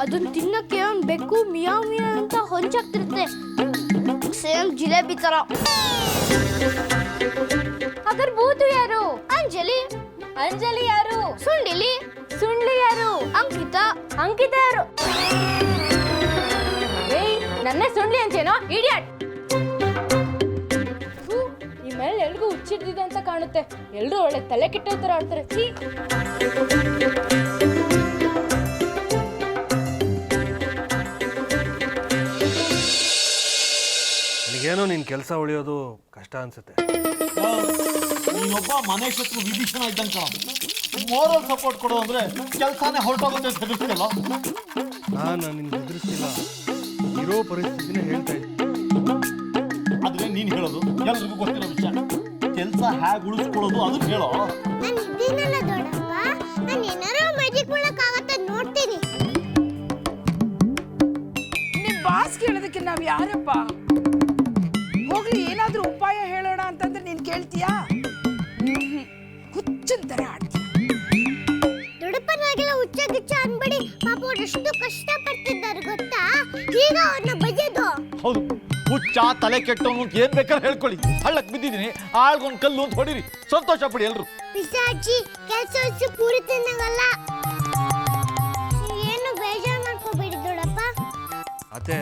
ಅದನ್ನ ತಿನ್ನಕ್ಕೆ ಒಂದು ಬೆಕ್ಕು ಮಿಯಾವ್ ಮಿಯಾವ್ ಅಂತ ಹೊಂಚಾಗ್ತಿರುತ್ತೆ, ಸೇಮ್ ಜಿಲೇಬಿ ತರ. ಅಗರ್ ಭೂತು ಯಾರು? ಅಂಜಲಿ. ಅಂಜಲಿ ಯಾರು? ಸುಂಡಿಲಿ. ಸುಳ್ಳಿ ಯಾರು? ಅಂಕಿತಾ. ಅಂಕಿತ ಯಾರು? ಏಯ್, ನನ್ನೇ ಸುಳ್ಳಿ ಅಂಚೇನೋ ಇಡಿಯಟ್. ಈ ಮೇಲೆ ಎಲ್ರಿಗೂ ಹುಚ್ಚಿಡ್ದಿದೆ ಅಂತ ಕಾಣುತ್ತೆ. ಎಲ್ರು ಒಳ್ಳೆ ತಲೆ ಕೆಟ್ಟ ತರ ಆಡ್ತಾರೆ. ಛೀ. ನನಗೇನೋ ನಿನ್ನ ಕೆಲಸ ಉಳಿಯೋದು ಕಷ್ಟ ಅನ್ಸುತ್ತೆ. ನೀನೊಬ್ಬ ಮನೆ ಶತ್ರು ವಿಭೀಷಣ ಇದ್ದಂಗೆ ಕಾಣ. ಮೋರಲ್ ಸಪೋರ್ಟ್ ಕೊಡು ಅಂದ್ರೆ ಕೆಲಸನೇ ಹೊರಟೋಗುತ್ತೆ ಅಂತ ಹೆದರ್ತಿಲ್ಲ. ನಾನು ನಿನ್ಗೆ ಎದುರಿಸ್ತಿಲ್ಲ, ಇರೋ ಪರಿಸ್ಥಿತಿನೇ ಹೇಳ್ತಾ ಇದ್ದೀನಿ. ಆದ್ರೆ ನೀನ್ ಹೇಳೋದು ಎಲ್ರಿಗೂ ಗೊತ್ತಿರೋ ವಿಷಯ. ಕೆಲಸ ಹೇಗೆ ಉಳಿಸ್ಕೊಳ್ಳೋದು ಅದನ್ನ ಹೇಳೋ. ನಾನು ಇದ್ದೀನಲ್ಲ ದೊಡ್ಡಪ್ಪ, ನಾನು ಏನಾರೋ ಮ್ಯಾಜಿಕ್ ಮಾಡಕ್ಕಾಗತ್ತೆ ನೋಡ್ತೀನಿ. ನಿಮ್ ಬಾಸ್ ಕೇಳೋದಕ್ಕೆ ನಾವ್ ಯಾರಪ್ಪ? ಹೋಗ್ಲಿ, ಏನಾದ್ರೂ ಉಪಾಯ ಹೇಳೋಣ ಅಂತಂದ್ರೆ ನೀನ್ ಕೇಳ್ತೀಯಾ? ಹುಚ್ಚನ್ ತರ ಆಡ್ತೀಯ. ದೊಡ್ಡಪ್ಪನಾಗೆಲ್ಲ ಹುಚ್ಚ ಗಿಚ್ಚ ಅನ್ಬೇಡಿ, ಪಾಪ ಅವ್ರು ಎಷ್ಟು ಕಷ್ಟ ಪಡ್ತಿದ್ದಾರೆ ಗೊತ್ತಾ? ಈಗ ಅವ್ರನ್ನ ಬೈಯೋದು. ಹೌದು, ಹುಚ್ಚ ತಲೆ ಕೆಟ್ಟವನು ಅಂತ ಏನ್ ಬೇಕಾದ್ರೆ ಹೇಳ್ಕೊಳ್ಳಿ. ಹಳ್ಳಕ್ ಬಿದ್ದಿದ್ದೀನಿ, ಆಳ್ಗೊಂಡ್ ಕಲ್ಲು ಅಂತ ಹೊಡಿರಿ, ಸಂತೋಷ ಪಡಿ ಎಲ್ರು. ಪಿಸಾಚಿ ಕೆಲಸ ಪೂರಿ ತಿನ್ನಂಗಲ್ಲ. ಏನು ಬೇಜಾರು ಮಾಡ್ಕೋಬೇಡಿ ದೊಡ್ಡಪ್ಪ. ಅತ್ತೆ,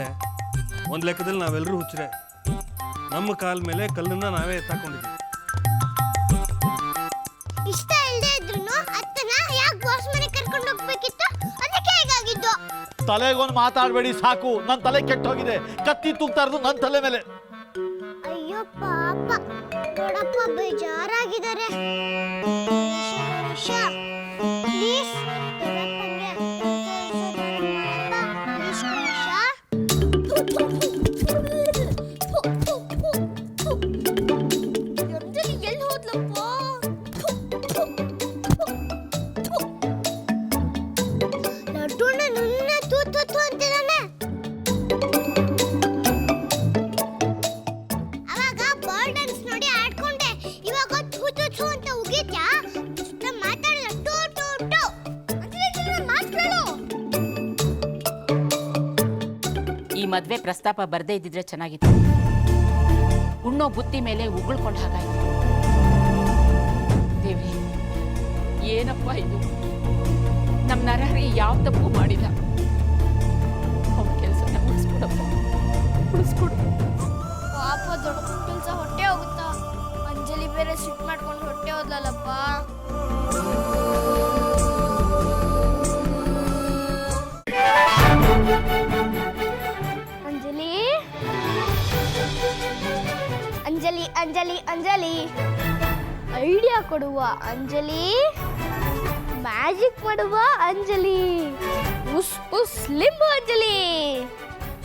ಒಂದು ಲೆಕ್ಕದಲ್ಲಿ ನಾವೆಲ್ಲರೂ ಹುಚ್ಚರೆ. ನಮ್ಮ ಕಾಲ ಮೇಲೆ ಕಲ್ಲನ್ನ ನಾವೇ ಎತ್ತಾಕೊಂಡಿದ್ದೀವಿ. ಇಷ್ಟ ಇಲ್ಲದೆ ಇದ್ರು ಅತ್ತನ ಯಾಕೆ ಬಾಸ್ ಮನೆ ಕರ್ಕೊಂಡು ಹೋಗ್ಬೇಕಿತ್ತು? ಅದಕ್ಕೆ ಹೇಗಾಗಿದ್ದು. ತಲೆಗೊಂದು ಮಾತಾಡಬೇಡಿ ಸಾಕು. ನನ್ನ ತಲೆ ಕೆಟ್ಟೋಗಿದೆ. ಕತ್ತಿ ತೂಗ್ತಾ ಇರೋದು ನನ್ನ ತಲೆ ಮೇಲೆ. ಅಯ್ಯೋ ಪಾಪ, ದೊಡ್ಡಪ್ಪ ಬೇಜಾರಾಗಿದ್ದಾರೆ. ಪ್ಲೀಸ್ ಎಲ್ಲಿ ಹೋದ್ಲಪ್ಪ? ಲಡ್ಡೂನ ನುನ್ನ ತೂತು ಅಂತಿದ್ದಾನೆ. ಅವಾಗ ಬಾಲ್ ಡ್ಯಾನ್ಸ್ ನೋಡಿ ಆಡ್ಕೊಂಡೆ, ಇವಾಗ ತೂತು ಅಂತ ಉಗಿತ್ಯಾ? ಮಾತಾಡಲ್ಲ, ಟೂ ಟೂ ಟೂ ಅಂದ್ರೆ ಮಾತಾಡೋ. ಈ ಮದ್ವೆ ಪ್ರಸ್ತಾಪ ಬರ್ದೇ ಇದ್ದಿದ್ರೆ ಚೆನ್ನಾಗಿತ್ತು. ಉಣ್ಣೋ ಬುತ್ತಿ ಮೇಲೆ ಉಗುಳ್ಕೊಂಡ ಹಾಗಾಯ್ತು. ದೇವಿ, ಏನಪ್ಪ ಇದು? ನಮ್ಮ ನರಹರಿ ಯಾವ ತಪ್ಪು ಮಾಡಿಲ್ಲ. ಅವನ ಕೆಲಸನ ಉಳಿಸ್ಕೊಡಪ್ಪ, ಉಳಿಸ್ಕೊಡು. ಪಾಪ ದೊಡ್ಡಪ್ಪನ ಕೆಲಸ ಹೊಟ್ಟೆ ಹೋಗುತ್ತಾ? ಅಂಜಲಿ ಬೇರೆ ಸಿಟ್ ಮಾಡ್ಕೊಂಡು ಹೊಟ್ಟೆ ಹೋದ್ಲಲ್ಲಪ್ಪ. ಅಂಜಲಿ ಅಂಜಲಿ ಅಂಜಲಿ ಅಂಜಲಿ ಐಡಿಯಾ ಕೊಡುವ ಅಂಜಲಿ, ಮ್ಯಾಜಿಕ್ ಮಾಡುವ ಅಂಜಲಿ, ಉಸ್ ಉಸ್ ಲಿಂಬು ಅಂಜಲಿ.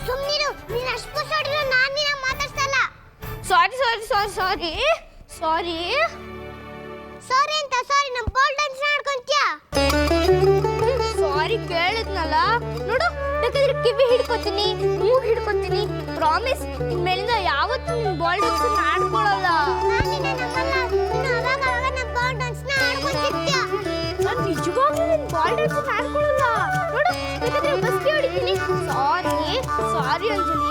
ಸುಮ್ಮನಿರು, ನೀನು ಅಷ್ಟು ಸೋಡಿರೋ ನಾನು ನಿನ್ನ ಮಾತಾಡ್ಸಲ್ಲ. ಸಾರಿ ಸಾರಿ ಸಾರಿ ಸಾರಿ ಸಾರಿ ಸಾರಿ ಅಂತ ಸಾರಿ, ನಮ್ಮ ಬಾಲ್ ಡ್ಯಾನ್ಸ್ ಆಡ್ಕೊಂತ್ಯಾ? ಸಾರಿ ಕೇಳಿದ್ನಲ್ಲ ನೋಡು, ಬೇಕಾದ್ರೆ ಕಿವಿ ಹಿಡ್ಕೊತೀನಿ, ಮೂಗು ಹಿಡ್ಕೊತೀನಿ. ಪ್ರಾಮಿಸ್, ಇನ್ಮೇಲಿಂದ ಯಾವತ್ತೂ ನಿನ್ನ ಬಾಲ್ ಡ್ಯಾನ್ಸ್ ಆಡ್ಕೊಳ್ಳಲ್ಲ. ನಾನು ಅವಾಗ ಅವಾಗ ನಮ್ಮ ಬಾಲ್ ಡ್ಯಾನ್ಸ್ ಆಡ್ಕೊತಿದ್ಯಾ? ನಾನು ನಿಜವಾಗ್ಲೂ ನಿನ್ನ ಬಾಲ್ ಡ್ಯಾನ್ಸ್ ಆಡ್ಕೊಳ್ಳಲ್ಲ. ನೋಡು, ಬೇಕಾದ್ರೆ ಬಸ್ಗೆ ಹೊಡಿತೀನಿ. ಸಾರಿ ಸಾರಿ ಅಂಜಲಿ.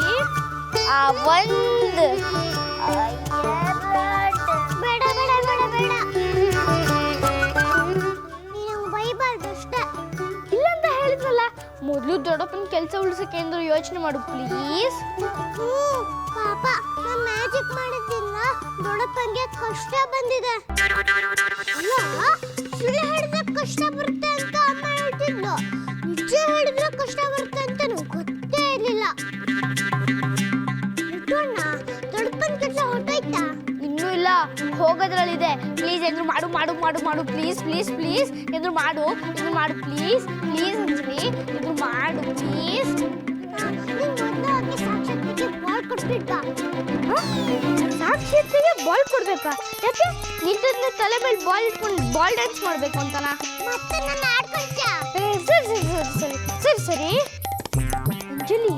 ಒಂದು ಬೇಡ ಬೇಡ ಬೇಡ ಬೇಡ, ನೀನು ಬೈಬಾರ್ದು ಅಷ್ಟೇ. ಇಲ್ಲಂತ ಹೇಳಿದ್ರಲ್ಲ, ಮೊದಲು ದೊಡ್ಡಪ್ಪನ ಕೆಲಸ ಉಳಿಸಕ್ಕೆ ಎಂದು ಯೋಚನೆ ಮಾಡು ಪ್ಲೀಸ್. ಪಾಪ, ನಾನು ಮ್ಯಾಜಿಕ್ ಮಾಡಿದ್ದಿಲ್ಲ, ದೊಡ್ಡಪ್ಪನಿಗೆ ಕಷ್ಟ ಬಂದಿದೆ. ಸುಳ್ಳು ಹೇಳಿದ್ರೆ ಕಷ್ಟ ಬರುತ್ತೆ ಅಂತ ಅಮ್ಮ ಹೇಳ್ತಿದ್ಲು, ನಿಜ ಹೇಳಿದ್ರೆ ಕಷ್ಟ ಬರುತ್ತೆ ಅಂತ ನಂಗೆ ಗೊತ್ತೇ ಇರಲಿಲ್ಲ. ದೊಡ್ಡಪ್ಪನ ಕೆಲಸ ಹೊರಟೋಯ್ತಾ? ಇನ್ನೂ ಇಲ್ಲ, ಹೋಗೋದ್ರಲ್ಲಿದೆ. ಪ್ಲೀಸ್ ಏನಾದ್ರು ಮಾಡು ಮಾಡು ಮಾಡು ಮಾಡು, ಪ್ಲೀಸ್ ಪ್ಲೀಸ್ ಪ್ಲೀಸ್ ಏನಾದ್ರು ಮಾಡು ಪ್ಲೀಸ್ ಪ್ಲೀಸ್ ಅಂಜಲಿ, ಏನಾದ್ರು ಮಾಡು ಪ್ಲೀಸ್. ಸಾಕ್ಷಿಗೆ ಬಾಲ್ ಕೊಡ್ಬೇಕಾ? ಯಾಕೆ ನಿಂತ ತಲೆ ಮೇಲೆ ಬಾಲ್ ಇಟ್ಕೊಂಡು ಬಾಲ್ ಡ್ಯಾನ್ಸ್ ಮಾಡ್ಬೇಕು ಅಂತನಾ? ಸರಿ ಸರಿ ಸರಿ ಸರಿ. ಅಂಜಲಿ,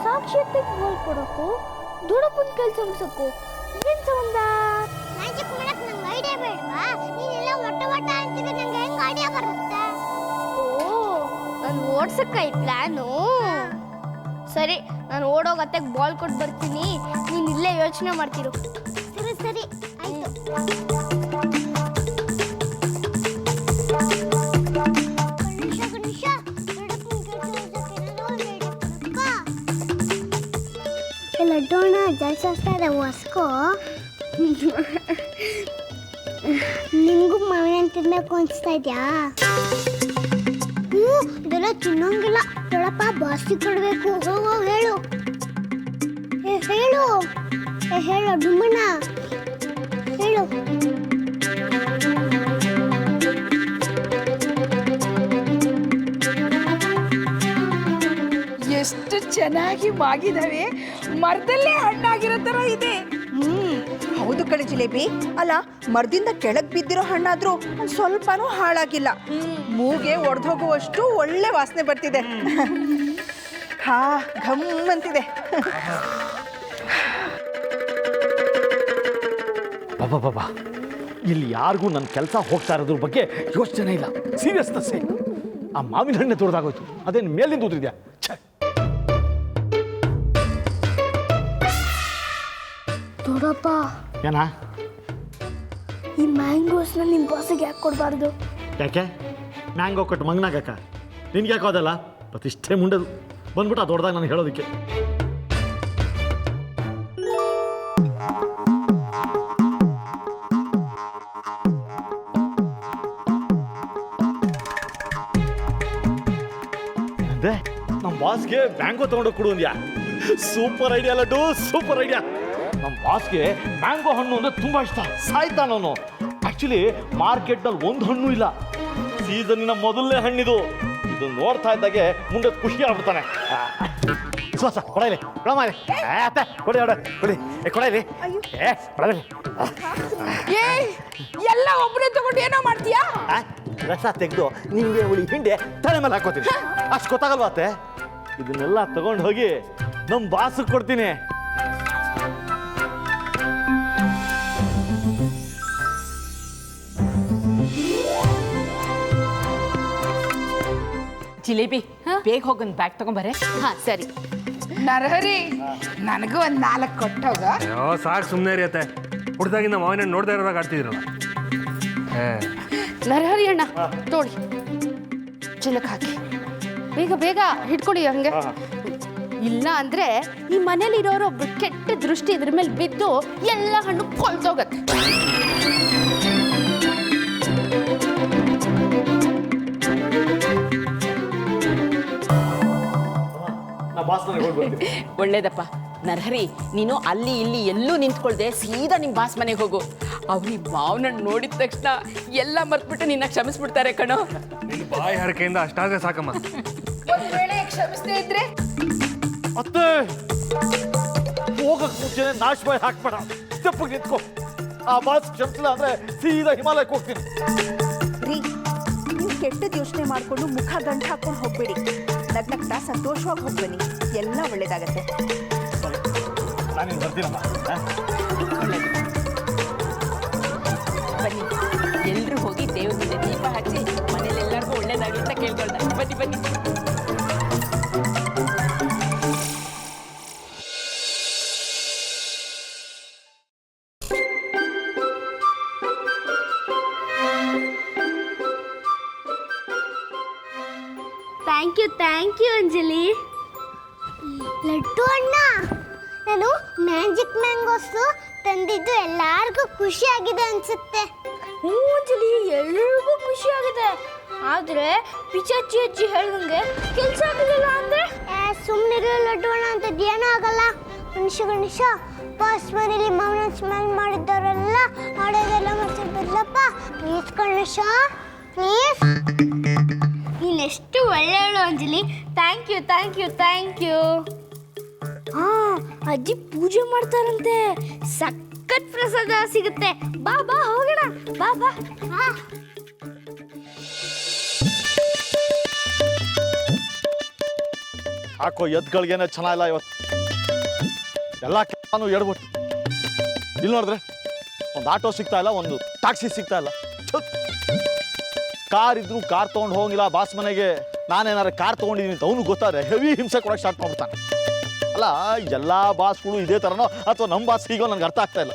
ಸಾಕ್ಷಿಗೆ ಬಾಲ್ ಕೊಡೋಕು ದೊಡ್ಡಪ್ಪನ ಕೆಲಸ ಮುಗಿಸೋಕು ಏನ್ ಸಂಬಂಧ? ಮ್ಯಾಜಿಕ್ ಮಾಡಕ್ ನಂಗೆ ಐಡಿಯಾ ಬೇಡವಾ? ನೀನೆಲ್ಲ ಒಟ್ಟ ಒಟ್ಟ ಅಂತಿದ್ರೆ ನಂಗೆ ಹೆಂಗ್ ಐಡಿಯಾ ಬರುತ್ತೆ? ಓ ಓಡ್ಸಕ್ಕ ಈ ಪ್ಲಾನು? ಸರಿ, ನಾನು ಓಡೋಗತ್ತೆ ಬಾಲ್ ಕೊಟ್ಟು ಬರ್ತೀನಿ, ನೀನು ಇಲ್ಲೇ ಯೋಚನೆ ಮಾಡ್ತಿರು. ಸರಿ ಸರಿ ಆಯ್ತು. ಲಡ್ಡೋಣ ಜಾಸ್ತಿ ಇದೆ ಹೊಸ್ಕೋ. ನಿಮಗೂ ಮಾವಿನ ಹಣ್ಣು ತಿನ್ಬೇಕು ಅನಿಸ್ತಾ ಇದೆಯಾ? ಇದೆಲ್ಲ ತಿನ್ನೋಂಗಿಲ್ಲ. ದೊಡ್ಡಪ್ಪ ಬಾಸ್ತಿ ಕೊಡಬೇಕು. ಹೋಗೋ ಹೇಳು. ಹೇಳು ಹೇಳು ಡುಮ್ಮಣ್ಣ ಹೇಳು. ಎಷ್ಟು ಚೆನ್ನಾಗಿ ಮಾಗಿದಾವೆ, ಮರದಲ್ಲೇ ಹಣ್ಣಾಗಿರೋ ತರ ಇದೆ. ಹೌದು ಕಣೆ ಜಿಲೇಬಿ. ಅಲ್ಲ, ಮರದಿಂದ ಕೆಳಗ್ ಬಿದ್ದಿರೋ ಹಣ್ಣಾದ್ರೂ ಒಂದ್ ಸ್ವಲ್ಪನೂ ಹಾಳಾಗಿಲ್ಲ. ಮೂಗೆ ಒಡೆದೋಗುವಷ್ಟು ಒಳ್ಳೆ ವಾಸನೆ ಬರ್ತಿದೆ. ಹಾ, ಘಮ್ ಅಂತಿದೆ. ಬಾಬಾ, ಇಲ್ಲಿ ಯಾರಿಗೂ ನನ್ನ ಕೆಲಸ ಹೋಗ್ತಾ ಇರೋದ್ರ ಬಗ್ಗೆ ಯೋಚನೆ ಇಲ್ಲ. ಸೀರಿಯಸ್ನೆಸ್. ಆ ಮಾವಿನ ಹಣ್ಣೆ ದೊಡ್ಡದಾಗೋಯ್ತು, ಅದೇನು ಮೇಲಿಂದ ಉದ್ರಿದ್ಯಾ? ದೊಡ್ಡಪ್ಪ, ಏನ ಈ ಮ್ಯಾಂಗೋಸ್ನ ನಿಮ್ಮ ಬಾಸಿಗೆ ಯಾಕೆ ಕೊಡಬಾರ್ದು? ಯಾಕೆ? ಮ್ಯಾಂಗೋ ಕೊಟ್ಟು ಮಂಗನಾಗಕ್ಕ ನಿನ್ಗೆ ಯಾಕೆ ಹೋದಲ್ಲ? ಪ್ರತಿಷ್ಠೆ ಮುಂಡದು ಬಂದ್ಬಿಟ್ಟು ದೊಡ್ಡದಾಗ ನಾನು ಹೇಳೋದಕ್ಕೆ. ಅದೇ ನಮ್ಮ ಬಾಸ್ಗೆ ಮ್ಯಾಂಗೋ ತಗೊಂಡೋಗಿ ಕೊಡು ಅಂದ್ಯಾ? Super idea Laddu, super idea. ನಮ್ಮ ಬಾಸ್ಗೆ ಮ್ಯಾಂಗೋ ಹಣ್ಣು ಅಂದರೆ ತುಂಬ ಇಷ್ಟ. ಸಾಯ್ತಾನವನು. ಆ್ಯಕ್ಚುಲಿ ಮಾರ್ಕೆಟ್ನಲ್ಲಿ ಒಂದು ಹಣ್ಣು ಇಲ್ಲ. ಸೀಸನ್ನಿನ ಮೊದಲನೇ ಹಣ್ಣಿದು. ಇದು ನೋಡ್ತಾ ಇದ್ದಾಗೆ ಮುಂದೆ ಖುಷಿ ಆಗ್ಬಿಡ್ತಾನೆ. ವಿಶ್ವಾಸ ಕೊಡಲಿ ಕೊಡಮಾರಿ. ಅತ್ತೆ ಕೊಡಿ ಕೊಡಿ ಕೊಡಲಿ. ಕೊಡಲಿ. ಎಲ್ಲ ಒಬ್ಬನೇ ತಗೊಂಡು ಏನೋ ಮಾಡ್ತೀಯಾ? ರಸ ತೆಗೆದು ನಿಮಗೆ ಉಳಿ ಹಿಂಡೆ ತಲೆ ಮೇಲೆ ಹಾಕೋತೀನಿ. ಅಷ್ಟು ಗೊತ್ತಾಗಲ್ವಾ ಅತ್ತೆ? ಇದನ್ನೆಲ್ಲ ತಗೊಂಡು ಹೋಗಿ ನಮ್ಮ ಬಾಸಿಗೆ ಕೊಡ್ತೀನಿ. ಜಿಲೇಬಿ, ಬೇಗ ಹೋಗೊಂದು ಬ್ಯಾಗ್ ತಗೊಂಬರೆ. ಹಾ ಸರಿ. ನರಹರಿ, ನನಗೂ ಒಂದ್ 4 ಕೊಟ್ಟೋಗ. ಅಯ್ಯೋ ಸಾಕು, ಸುಮ್ಮನೆ ರೀ ಅತ್ತೆ. ಹುಡ್ದಾಗಿಂದ ಮಾವಿನ ಹಣ್ಣು ನೋಡ್ತಾ ಇರೋದಾಗ ಆಡ್ತಿದ್ದೀರಲ್ಲ. ನರಹರಿ ಅಣ್ಣ ನೋಡಿ, ಚಿಲಕ್ ಹಾಕಿ ಬೇಗ ಬೇಗ ಹಿಡ್ಕೊಳ್ಳಿ ಹಂಗೆ. ಇಲ್ಲ ಅಂದ್ರೆ ಈ ಮನೇಲಿರೋರು ಒಬ್ರು ಕೆಟ್ಟ ದೃಷ್ಟಿ ಇದ್ರ ಮೇಲೆ ಬಿದ್ದು ಎಲ್ಲ ಹಣ್ಣು ಕೊಳ್ತೋಗತ್ತೆ. ಒಳ್ಳೇದಪ್ಪ. ನರಹರಿ, ನೀನು ಅಲ್ಲಿ ಇಲ್ಲಿ ಎಲ್ಲೂ ನಿಂತ್ಕೊಳ್ದೆ ಸೀದಾ ನಿಮ್ಮ ಬಾಸ್ ಮನೆಗೆ ಹೋಗು. ಅವ್ರಿಗೆ ಮಾವನ ನೋಡಿದ ತಕ್ಷಣ ಎಲ್ಲ ಮರ್ತ್ಬಿಟ್ಟು ನಿನ್ನ ಕ್ಷಮಿಸ್ಬಿಡ್ತಾರೆ ಕಣೋ. ನಿನ್ನ ಬಾಯಿ ಹರಕೆಯಿಂದ ಅಷ್ಟಾದ್ರೆ ಸಾಕಮ್ಮ. ಒಂದ್ ವೇಳೆ ಕ್ಷಮಿಸದೇ ಇದ್ರೆ ಅತ್ತೆ ಹೋಗಕ್ ಮುಂಚೆ ನಾಶಮಾಯಿ ಹಾಕ್ಬೇಡ. ಸ್ಟೆಪ್ಪಿಗೆ ನಿಂತ್ಕೋ. ಆ ಬಾಸ್ ಕ್ಷಮಿಸಿಲ್ಲ ಅಂದ್ರೆ ಸೀದಾ ಹಿಮಾಲಯಕ್ಕೆ ಹೋಗ್ತೀನಿ. ರೀ, ನೀವು ಕೆಟ್ಟದ ಯೋಚನೆ ಮಾಡ್ಕೊಂಡು ಮುಖ ಗಂಟು ಹಾಕೊಂಡು ಹೋಗ್ಬೇಡಿ. ನಗ್ನಗ್ತಾ ಸಂತೋಷವಾಗಿ ಹೋಗ್ಬನ್ನಿ, ಎಲ್ಲ ಒಳ್ಳೇದಾಗತ್ತೆ. ನಾನಿನ್ ಬರ್ತೀನಮ್ಮ. ಬನ್ನಿ, ಎಲ್ಲರೂ ಹೋಗಿ ದೇವ್ರ ಮುಂದೆ ದೀಪ ಹಚ್ಚಿ ಮನೇಲಿ ಎಲ್ಲರಿಗೂ ಒಳ್ಳೇದಾಗಲಿ ಅಂತ ಕೇಳ್ಕೊಳ್ದ. ಬನ್ನಿ ಬನ್ನಿ. Thank you Anjali. ಲಡ್ಡು ಅಣ್ಣ, ನಾನು ಮ್ಯಾಜಿಕ್ ಮ್ಯಾಂಗೋಸು ತಂದಿದ್ದು ಎಲ್ಲರಿಗೂ ಖುಷಿ ಆಗಿದೆ ಅನ್ಸುತ್ತೆ. ಅಂಜಲಿ, ಎಲ್ಲರಿಗೂ ಖುಷಿ ಆಗಿದೆ. ಆದ್ರೆ ಪಿಚಾಚಿ ಅಜ್ಜಿ ಹೇಳ್ದಂಗೆ ಕೆಲಸ ಆಗಲಿಲ್ಲ ಅಂದ್ರೆ ಸುಮ್ಮನೆ ಲಡ್ಡು ಅಣ್ಣ ಅಂತದ್ದು ಏನೂ ಆಗಲ್ಲ. ಗಣೇಶ ಬಾಸ್ ಮನೇಲಿ ಮಾವಿನ ಸ್ಮೆಲ್ ಮಾಡಿದ್ದವರೆಲ್ಲ ಮಾಡೋದೆಲ್ಲ ಮಾಡ್ಕೊಂಡು ಬದಲಪ್ಪ ಪ್ಲೀಸ್ ಗಣೇಶ, ಪ್ಲೀಸ್. ನೀನೆಷ್ಟು ಒಳ್ಳೆಯವಳು Anjali. Thank you thank you thank you. ಹಾಂ, ಅಜ್ಜಿ ಪೂಜೆ ಮಾಡ್ತಾರಂತೆ. ಸಖತ್ ಪ್ರಸಾದ ಸಿಗುತ್ತೆ. ಬಾ ಬಾ ಹೋಗೋಣ. ಬಾ ಬಾ. ಹಾಕೋ ಎದ್ಗಳಿಗೇನೆ ಚೆನ್ನಾಗಿಲ್ಲ ಇವತ್ತು. ಎಲ್ಲ ಕೆಲಸನೂ ಎಡ್ಬಿಟ್ಟು ಇಲ್ಲಿ ನೋಡಿದ್ರೆ ಒಂದು ಆಟೋ ಸಿಗ್ತಾ ಇಲ್ಲ, ಒಂದು ಟ್ಯಾಕ್ಸಿ ಸಿಗ್ತಾ ಇಲ್ಲ. ಕಾರ್ ಇದ್ರು ಕಾರ್ ತೊಗೊಂಡು ಹೋಗಿಲ್ಲ ಬಾಸ್ ಮನೆಗೆ. ನಾನೇನಾರು ಕಾರ್ ತೊಗೊಂಡಿದ್ದೀನಿ ಅಂತ ಅವನು ಗೊತ್ತಾದ್ರೆ ಹೆವಿ ಹಿಂಸೆ ಕೊಡೋಕೆ ಸ್ಟಾರ್ಟ್ ಮಾಡ್ಬಿಡ್ತಾನೆ. ಅಲ್ಲ, ಎಲ್ಲ ಬಾಸ್ಗಳು ಇದೇ ಥರನೋ ಅಥವಾ ನಮ್ಮ ಬಾಸ್ ಹೀಗೋ ನನಗೆ ಅರ್ಥ ಆಗ್ತಾ ಇಲ್ಲ.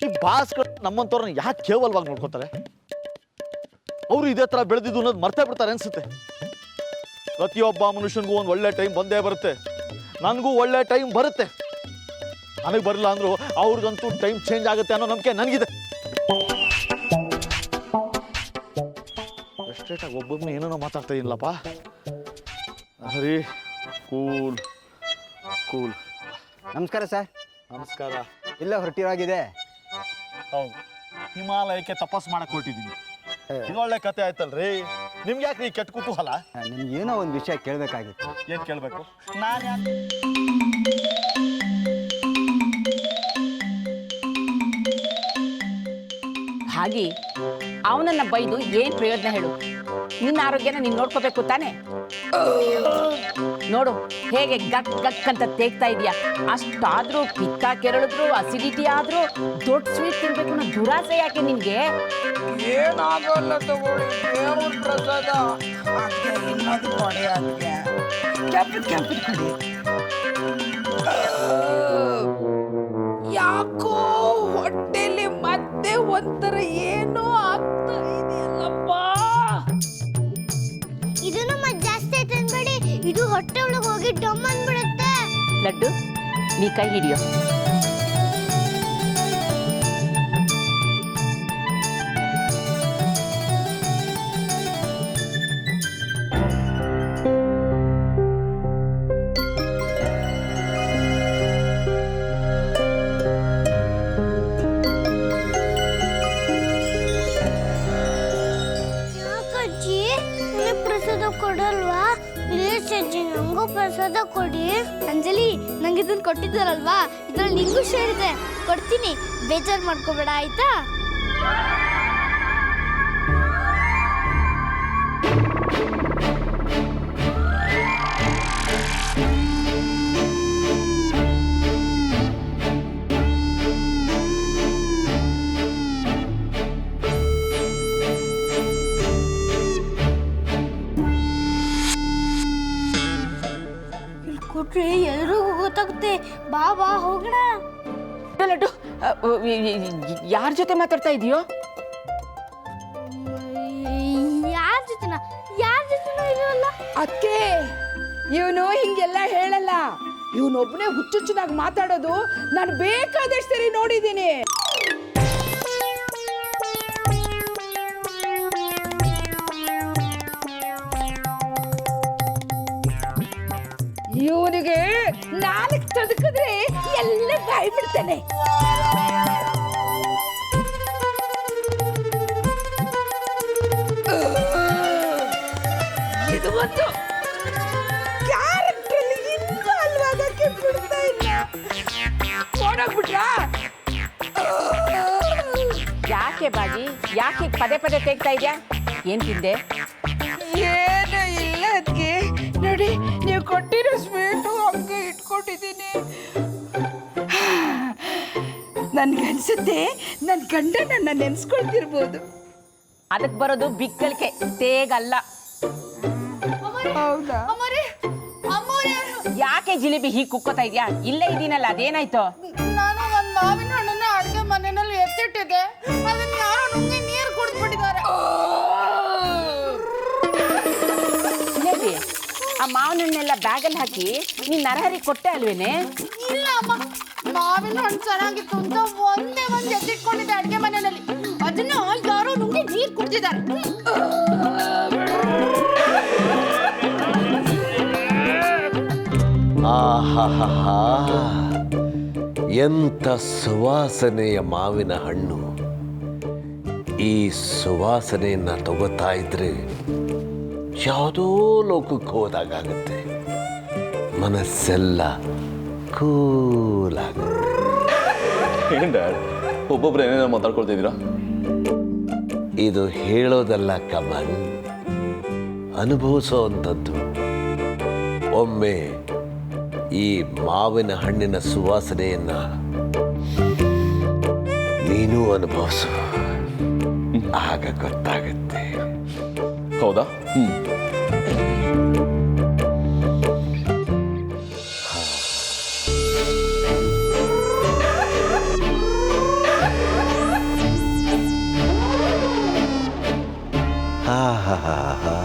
ಈ ಬಾಸ್ಗಳು ನಮ್ಮಂಥವ್ರನ್ನ ಯಾಕೆ ಕೇವಲವಾಗಿ ನೋಡ್ಕೋತಾರೆ? ಅವರು ಇದೇ ಥರ ಬೆಳೆದಿದ್ದು ಅನ್ನೋದು ಮರ್ತೇ ಬಿಡ್ತಾರೆ ಅನ್ಸುತ್ತೆ. ಪ್ರತಿಯೊಬ್ಬ ಮನುಷ್ಯನಿಗೂ ಒಂದು ಒಳ್ಳೆ ಟೈಮ್ ಬಂದೇ ಬರುತ್ತೆ. ನನಗೂ ಒಳ್ಳೆ ಟೈಮ್ ಬರುತ್ತೆ. ನನಗೆ ಬರಲ್ಲ ಅಂದರೂ ಅವ್ರಿಗಂತೂ ಟೈಮ್ ಚೇಂಜ್ ಆಗುತ್ತೆ ಅನ್ನೋ ನಂಬಿಕೆ ನನಗಿದೆ. ಎಷ್ಟೇಟಾಗಿ ಒಬ್ಬೊಬ್ಬನೇ ಏನೇನೋ ಮಾತಾಡ್ತಾ ಇಲ್ಲಪ್ಪ. ಹರಿ, ಕೂಲ್ ಕೂಲ್. ನಮಸ್ಕಾರ ಸರ್. ನಮಸ್ಕಾರ. ಇಲ್ಲ ಹೊರಟಿರೋಗಿದೆ. ಹೌದು, ಹಿಮಾಲಯಕ್ಕೆ ತಪಸ್ ಮಾಡಕ್ಕೆ ಹೊರಟಿದ್ದೀನಿ. ಇದೊಳ್ಳೆ ಕತೆ ಆಯ್ತಲ್ರಿ. ನಿಮ್ಗೆ ಯಾಕೆ ಈ ಕೆಟ್ಟ ಕುತೂಹಲ? ನಿಮ್ಗೇನೋ ಒಂದು ವಿಷಯ ಕೇಳಬೇಕಾಗಿತ್ತು. ಏನು ಕೇಳಬೇಕು? ನಾನು ಯಾಕೆ? ಹಾಗೆ ಅವನನ್ನ ಬೈದು ಏನ್ ಪ್ರಯೋಜನ ಹೇಳು? ನಿನ್ನ ಆರೋಗ್ಯನ ನೀನು ನೋಡ್ಕೋಬೇಕು ತಾನೆ. ನೋಡು ಹೇಗೆ ಗಕ್ ಗಕ್ ಅಂತ ತೇಗ್ತಾ ಇದೆಯಾ. ಅಷ್ಟಾದ್ರೂ ಪಿತ್ತ ಕೆರಳಿದ್ರು, ಅಸಿಡಿಟಿ ಆದ್ರೂ ದೊಡ್ಡ ಸ್ವೀಟ್ ತಿನ್ಬೇಕು ಅನ್ನೋ ದುರಾಸೆ ಯಾಕೆ ನಿನ್ಗೆ? ಏನಾಗಲ್ಲ ತಗೊಳ್ಳಿ, ದೇವ್ರ ಪ್ರಸಾದ. ಅದ್ಕೆ ಇನ್ನೊಂದು ಕೊಡಿ, ಅದಕ್ಕೆ ಕೆಂಪದ ಕೊಡಿ. ಯಾಕೋ ಹೊಟ್ಟೆಲಿ ಮತ್ತೆ ಒಂಥರ ಏನೋ ಆಗ್ತಾ ಇದೆಯಲ್ಲಪ್ಪ. ಇದನ್ನು ಮತ್ತೆ ಜಾಸ್ತಿ ಆಯ್ತು ಅನ್ಬೇಡಿ, ಇದು ಹೊಟ್ಟೆ ಒಳಗೆ ಹೋಗಿ ಡಮ್ ಅಂದ್ಬಿಡುತ್ತೆ. ಲಡ್ಡು, ನೀ ಕೈ ಹಿಡಿಯೋ. ಯಾಕಜ್ಜಿ ನನಗೆ ಪ್ರಸಾದ ಕೊಡಲ್ವಾ? ಪ್ಲೀಸ್ ಅಜ್ಜಿ, ನಂಗೂ ಪ್ರಸಾದ ಕೊಡಿ. ಅಂಜಲಿ, ನಂಗೆ ಇದನ್ನ ಕೊಟ್ಟಿದ್ದಾರಲ್ವಾ, ಇದ್ರಲ್ಲಿ ನಿಂಗೂ ಶೇರ್ ಇದೆ, ಕೊಡ್ತೀನಿ. ಬೇಜಾರು ಮಾಡ್ಕೋಬೇಡ ಆಯ್ತಾ? ಕೊಟ್ರೆ ಎಲ್ರಿಗೂ ಗೊತ್ತಾಗುತ್ತೆ. ಬಾ ಬಾ ಹೋಗೋಣ. ಲಡ್ಡು, ಯಾರ ಜೊತೆ ಮಾತಾಡ್ತಾ ಇದೆಯೋ? ಯಾರ ಜೊತೆನಾ ಇರೋಲ್ಲ. ಅದಕ್ಕೆ ಇವನು ಹಿಂಗೆಲ್ಲ ಹೇಳಲ್ಲ. ಇವನೊಬ್ಬನೇ ಹುಚ್ಚುಚ್ಚನಾಗಿ ಮಾತಾಡೋದು ನಾನು ಬೇಕಾದಷ್ಟು ಸರಿ ನೋಡಿದ್ದೀನಿ. ಇವನಿಗೆ ನಾಲ್ಕು ತದಕಿದ್ರೆ ಎಲ್ಲ ಬಾಯ್ ಬಿಡ್ತಾನೆ. ಇದು ಒಂದು ಕ್ಯಾರೆಕ್ಟರ್ ಇನ್ವಾಲ್ವ್ ಆಗಕ್ಕೆ ಬಿಡ್ತಾ ಇಲ್ಲ. ಓಡೋಗ್ಬಿಟ್ರಾ? ಯಾಕೆ ಬಾಗಿ, ಯಾಕೆ ಪದೇ ಪದೇ ತೆಗ್ತಾ ಇದೆಯಾ? ಏನ್ ತಿಂದೆ? ಏನು ಇಲ್ಲ ಅದಕ್ಕೆ. ನೋಡಿ, ನೀವು ಕೊಟ್ಟಿರೋ ಸ್ವೀಟು ಹಂಗೆ ಇಟ್ಕೊಂಡಿದ್ದೀನಿ. ನನ್ಗನ್ಸುತ್ತೆ ನನ್ನ ಗಂಡ ನನ್ನ ನೆನ್ಸ್ಕೊಳ್ತಿರ್ಬೋದು. ಅದಕ್ಕೆ ಬರೋದು ಬಿಕ್ಕಳಿಕೆ, ತೇಗಲ್ಲ. ಹೌದಾ? ಯಾಕೆ ಜಿಲೇಬಿ ಹೀಗೆ ಕುಕ್ಕೋತಾ ಇದೆಯಾ? ಇಲ್ಲೇ ಇದೀನಲ್ಲ, ಅದೇನಾಯ್ತು? ನಾನು ಒಂದು ಮಾವಿನ ಹಣ್ಣನ್ನ ಅಡುಗೆ ಮನೆಯಲ್ಲಿ ಎತ್ತಿಟ್ಟಿದ್ದೆ, ಅದನ್ನ ಯಾರೋ ನುಂಗಿ ನೀರು ಕುಡಿದ್ಬಿಟ್ಟಿದ್ದಾರೆ. ಜಿಲೇಬಿ, ಆ ಮಾವಿನ ಹಣ್ಣೆಲ್ಲ ಬ್ಯಾಗಲ್ಲಿ ಹಾಕಿ ನೀನ್ ನರಹರಿ ಕೊಟ್ಟೆ ಅಲ್ವೇನೆ? ಇಲ್ಲ ಅಮ್ಮ, ಮಾವಿನ ಹಣ್ಣು ಚೆನ್ನಾಗಿತ್ತು ಅಂತ ಒಂದೇ ಒಂದು ಎತ್ತಿಟ್ಕೊಂಡಿದ್ದೆ ಅಡುಗೆ ಮನೆಯಲ್ಲಿ, ಅದನ್ನ ಯಾರೋ ನುಂಗಿ ನೀರು ಕುಡಿದಿದ್ದಾರೆ. ಆಹಾಹಾ, ಎಂಥ ಸುವಾಸನೆಯ ಮಾವಿನ ಹಣ್ಣು. ಈ ಸುವಾಸನೆಯನ್ನು ತಗೋತಾ ಇದ್ರೆ ಯಾವುದೋ ಲೋಕಕ್ಕೆ ಹೋದಾಗತ್ತೆ. ಮನಸ್ಸೆಲ್ಲ ಕೂಲಾಗುತ್ತೆ. ಏನು ಡ್ಯಾಡ್, ಒಬ್ಬೊಬ್ರು ಏನೇನೋ ಮಾತಾಡ್ಕೊಳ್ತಿದ್ದೀರಾ? ಇದು ಹೇಳೋದಲ್ಲ ಕಮಲ್, ಅನುಭವಿಸೋ ಅಂಥದ್ದು. ಒಮ್ಮೆ ಈ ಮಾವಿನ ಹಣ್ಣಿನ ಸುವಾಸನೆಯನ್ನ ನೀನು ಅನುಭವಿಸು, ಆಗ ಗೊತ್ತಾಗುತ್ತೆ. ಹೌದಾ? ಆಹಾಹಾಹಾ.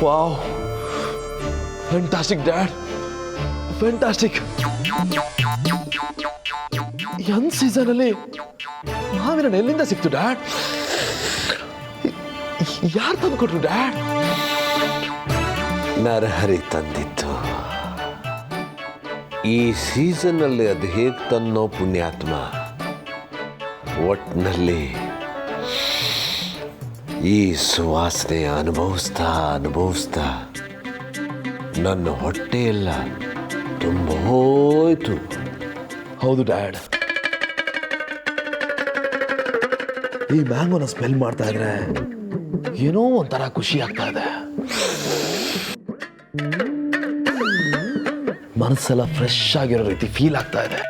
Wow, fantastic dad, fantastic. ಎಂತ ಸೀಸನ್ ಅಲ್ಲಿ ಮಾವಿನ ಹಣ್ಣು ಎಲ್ಲಿಂದ ಸಿಕ್ತು ಡ್ಯಾಡ್? ಯಾರು ತಂದು ಕೊಟ್ರು ಡ್ಯಾಡ್? ನರಹರಿ ತಂದಿತ್ತು. ಈ ಸೀಸನ್ನಲ್ಲಿ ಅದು ಹೇಗೆ ತನ್ನೋ ಪುಣ್ಯಾತ್ಮ. ಒಟ್ಟಿನಲ್ಲಿ ಈ ಸುವಾಸನೆ ಅನುಭವಿಸ್ತಾ ಅನುಭವಿಸ್ತಾ ನನ್ನ ಹೊಟ್ಟೆಯೆಲ್ಲ ತುಂಬ ಹೋಯ್ತು. ಹೌದು ಡ್ಯಾಡ್, ಈ ಮ್ಯಾಂಗೋನ ಸ್ಮೆಲ್ ಮಾಡ್ತಾ ಇದ್ರೆ ಏನೋ ಒಂಥರ ಖುಷಿ ಆಗ್ತಾ ಇದೆ. ಮನಸ್ಸೆಲ್ಲ ಫ್ರೆಶ್ ಆಗಿರೋ ರೀತಿ ಫೀಲ್ ಆಗ್ತಾ ಇದೆ.